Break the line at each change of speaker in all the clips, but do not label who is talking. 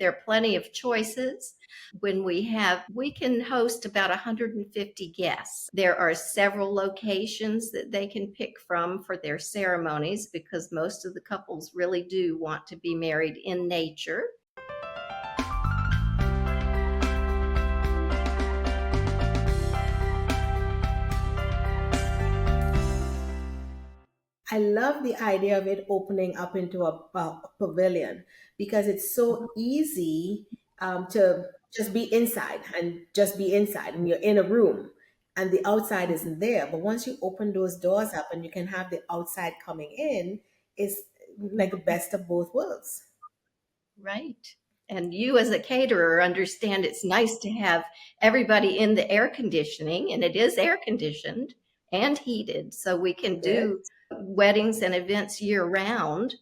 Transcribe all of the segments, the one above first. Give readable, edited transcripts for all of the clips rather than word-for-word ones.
there are plenty of choices. We can host about 150 guests. There are several locations that they can pick from for their ceremonies because most of the couples really do want to be married in nature.
I love the idea of it opening up into a pavilion because it's so easy to just be inside, and you're in a room and the outside isn't there. But once you open those doors up and you can have the outside coming in, it's like the best of both worlds.
Right. And you, as a caterer, understand it's nice to have everybody in the air conditioning, and it is air conditioned and heated, so we can
Yes.
do weddings and events year round.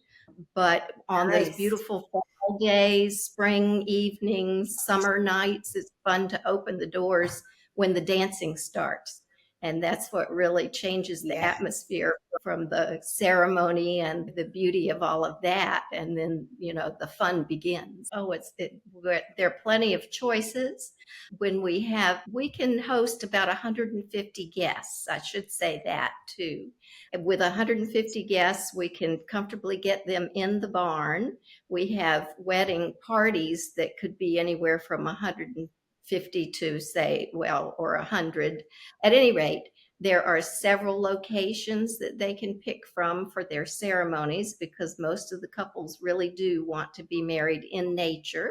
But on those
Nice.
beautiful fall days, spring evenings, summer nights, it's fun to open the doors when the dancing starts. And that's what really changes the
Yeah.
atmosphere from the ceremony and the beauty of all of that. And then, the fun begins. There are plenty of choices. We can host about 150 guests. I should say that too. With 150 guests, we can comfortably get them in the barn. We have wedding parties that could be anywhere from 150 to say, well, or 100. At any rate, there are several locations that they can pick from for their ceremonies because most of the couples really do want to be married in nature.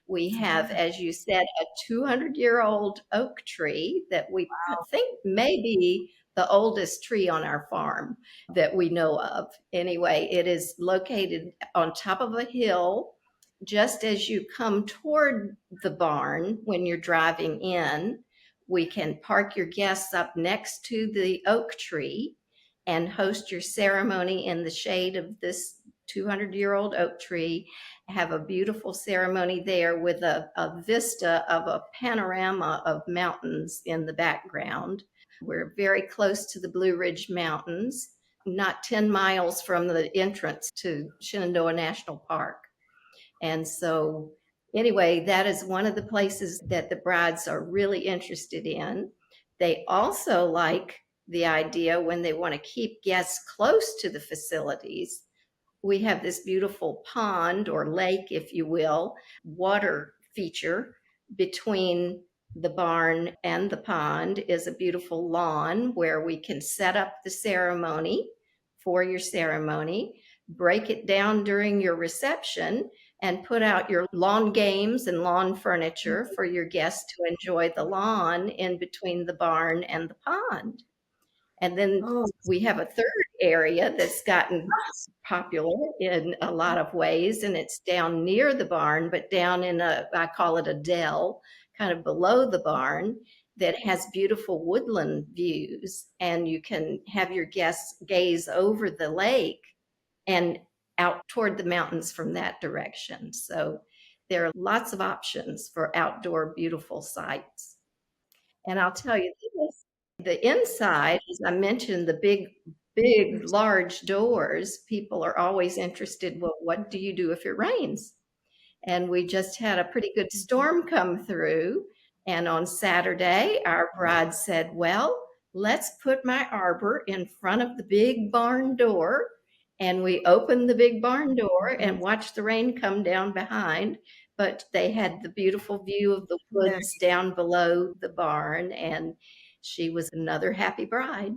We have, as you said, a 200-year-old oak tree that we think may be the oldest tree on our farm that we know of. Anyway, it is located on top of a hill just as you come toward the barn when you're driving in. We can park your guests up next to the oak tree and host your ceremony in the shade of this 200-year-old oak tree. Have a beautiful ceremony there with a vista of a panorama of mountains in the background. We're very close to the Blue Ridge Mountains, not 10 miles from the entrance to Shenandoah National Park. And so, anyway, that is one of the places that the brides are really interested in. They also like the idea when they want to keep guests close to the facilities. We have this beautiful pond or lake, if you will, water feature between the barn and the pond is a beautiful lawn where we can set up the ceremony for your ceremony, break it down during your reception, and put out your lawn games and lawn furniture for your guests to enjoy the lawn in between the barn and the pond. And then
Oh,
we have a third area that's gotten popular in a lot of ways, and it's down near the barn, but down in I call it a dell, kind of below the barn, that has beautiful woodland views. And you can have your guests gaze over the lake and out toward the mountains from that direction. So there are lots of options for outdoor beautiful sights. And I'll tell you this, the inside, as I mentioned, the big, large doors, people are always interested, well, what do you do if it rains? And we just had a pretty good storm come through. And on Saturday, our bride said, well, let's put my arbor in front of the big barn door. And we opened the big barn door and watched the rain come down behind. But they had the beautiful view of the woods
nice.
down below the barn. And she was another happy bride.